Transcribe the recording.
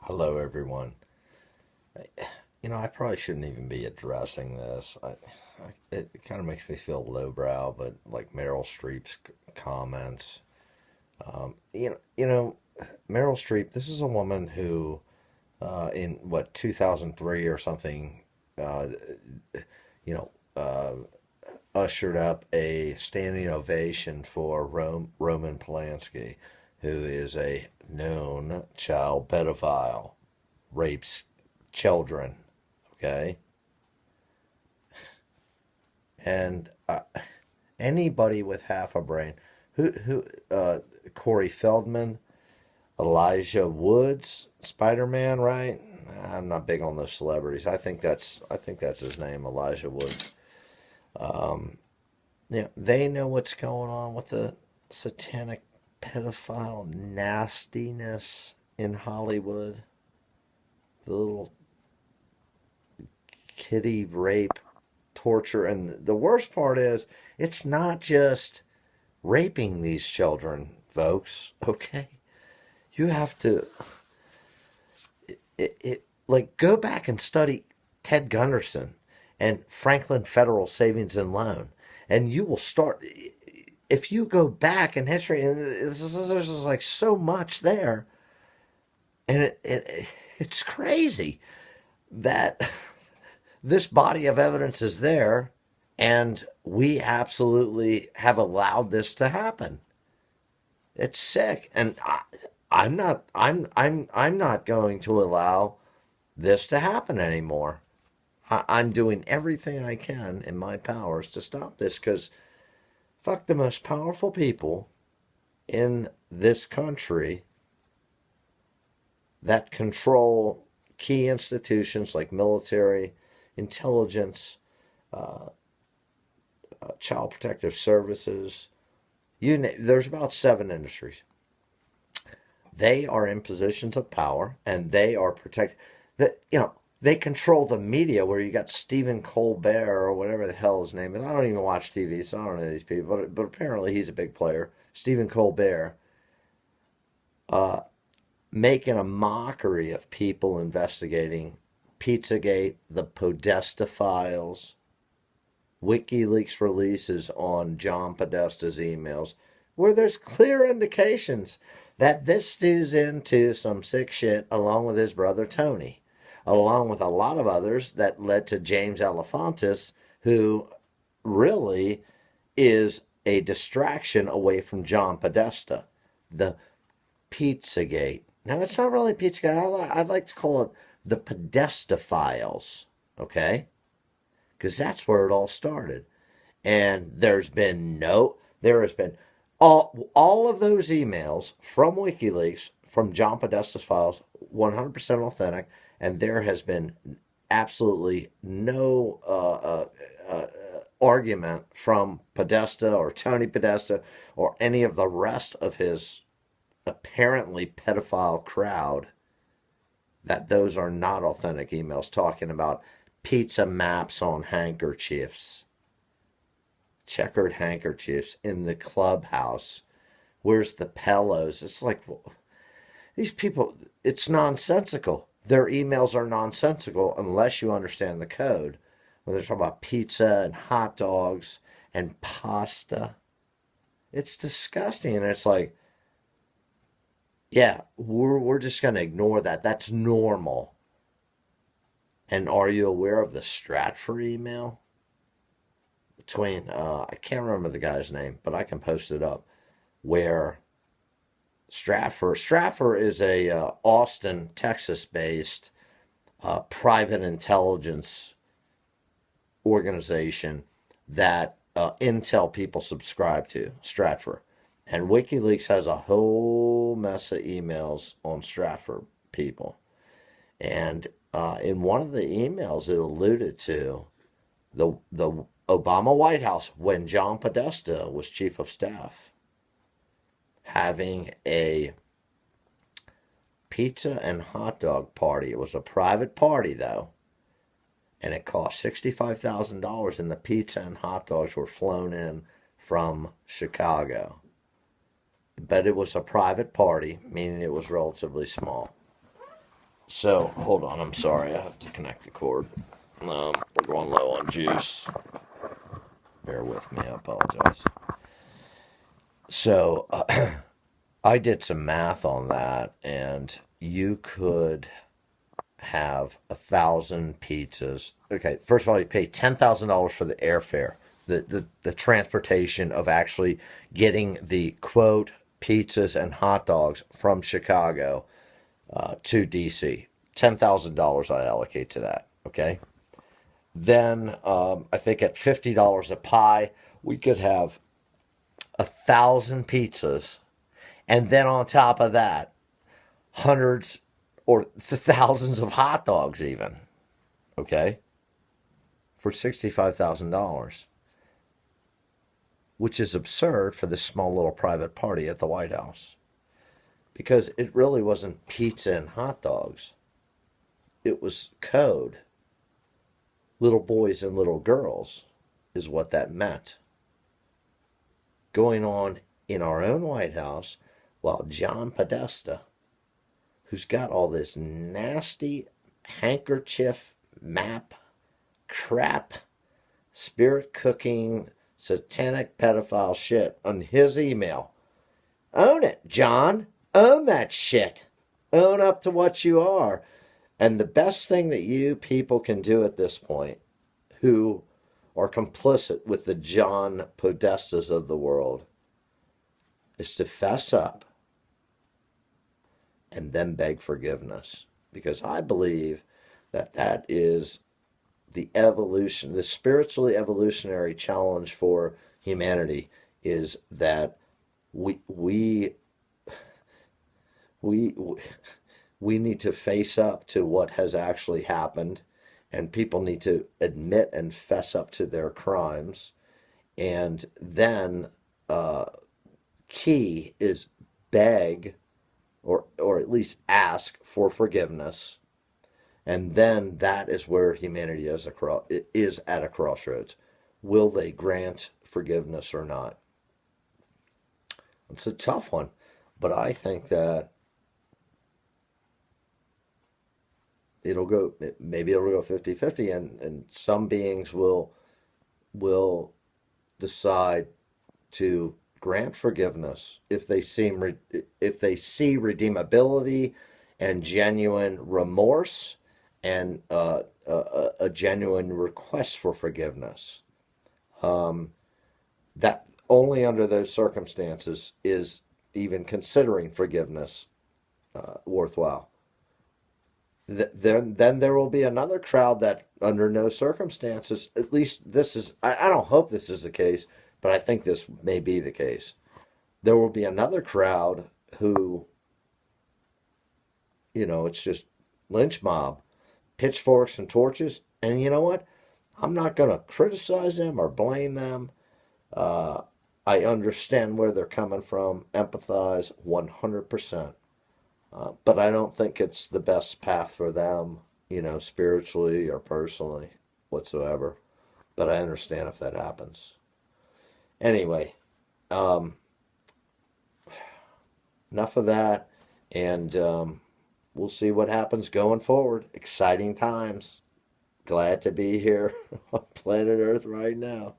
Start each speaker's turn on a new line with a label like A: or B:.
A: Hello, everyone. I probably shouldn't even be addressing this. It kind of makes me feel lowbrow, but like Meryl Streep's comments. Meryl Streep. This is a woman who, in what 2003 or something, uh, you know, uh, ushered up a standing ovation for Roman Polanski, who is a known child pedophile, rapes children. Okay, and anybody with half a brain, Corey Feldman, Elijah Woods, Spider Man, right? I'm not big on those celebrities. I think that's his name, Elijah Woods. They know what's going on with the satanic pedophile nastiness in Hollywood. The little kitty rape, torture, and the worst part is it's not just raping these children, folks. Okay, you have to like go back and study Ted Gunderson and Franklin Federal Savings and Loan, and you will start. If you go back in history, and there's like so much there, and it's crazy that this body of evidence is there, and we absolutely have allowed this to happen. It's sick, and I'm not. I'm not going to allow this to happen anymore. I'm doing everything I can in my powers to stop this because fuck the most powerful people in this country that control key institutions like military, intelligence, child protective services. There's about seven industries. They are in positions of power and they are protect that they control the media where you got Stephen Colbert or whatever the hell his name is. I don't even watch TV, so I don't know these people, but apparently he's a big player. Stephen Colbert making a mockery of people investigating Pizzagate, the Podesta files, WikiLeaks releases on John Podesta's emails, where there's clear indications that this dude's into some sick shit along with his brother Tony, along with a lot of others that led to James Alefantis, who really is a distraction away from John Podesta. The Pizzagate. Now, it's not really Pizzagate. I'd like to call it the Podesta files, okay? Because that's where it all started. And there has been all of those emails from WikiLeaks, from John Podesta's files, 100% authentic, and there has been absolutely no argument from Podesta or Tony Podesta or any of the rest of his apparently pedophile crowd that those are not authentic emails talking about pizza maps on handkerchiefs, checkered handkerchiefs in the clubhouse. Where's the pillows? It's like, well, these people, it's nonsensical. Their emails are nonsensical unless you understand the code. When they're talking about pizza and hot dogs and pasta, it's disgusting. And it's like, yeah, we're just going to ignore that. That's normal. And are you aware of the Stratford email between, I can't remember the guy's name, but I can post it up, where Stratford is a Austin, Texas based private intelligence organization that Intel people subscribe to, Stratford. And WikiLeaks has a whole mess of emails on Stratford people. And in one of the emails, it alluded to the Obama White House when John Podesta was chief of staff having a pizza and hot dog party. It was a private party though, and it cost $65,000, and the pizza and hot dogs were flown in from Chicago. But it was a private party, meaning it was relatively small. So hold on, I'm sorry, I have to connect the cord. We're going low on juice. Bear with me, I apologize. So I did some math on that, and you could have 1,000 pizzas. Okay, first of all, you pay $10,000 for the airfare, the transportation of actually getting the quote pizzas and hot dogs from Chicago to DC. $10,000 I allocate to that. Okay. Then I think at $50 a pie, we could have 1,000 pizzas, and then on top of that, hundreds or thousands of hot dogs, even. Okay, for $65,000, which is absurd for this small little private party at the White House, because it really wasn't pizza and hot dogs. It was code. Little boys and little girls is what that meant. Going on in our own White House while John Podesta, who's got all this nasty handkerchief map crap, spirit cooking, satanic pedophile shit on his email. Own it, John. Own that shit. Own up to what you are. And the best thing that you people can do at this point, who are complicit with the John Podestas of the world, is to fess up and then beg forgiveness. Because I believe that that is the evolution, the spiritually evolutionary challenge for humanity, is that we we we need to face up to what has actually happened, and people need to admit and fess up to their crimes, and then key is beg or at least ask for forgiveness, and then that is where humanity is at a crossroads. Will they grant forgiveness or not? It's a tough one, but I think that maybe it'll go 50-50, and some beings will decide to grant forgiveness if they see redeemability and genuine remorse, and a genuine request for forgiveness. That only under those circumstances is even considering forgiveness worthwhile. Then there will be another crowd that, under no circumstances, at least this is, I don't hope this is the case, but I think this may be the case. There will be another crowd who, it's just lynch mob, pitchforks and torches. And you know what? I'm not going to criticize them or blame them. I understand where they're coming from, empathize 100%. But I don't think it's the best path for them, spiritually or personally whatsoever. But I understand if that happens. Anyway, enough of that. And we'll see what happens going forward. Exciting times. Glad to be here on planet Earth right now.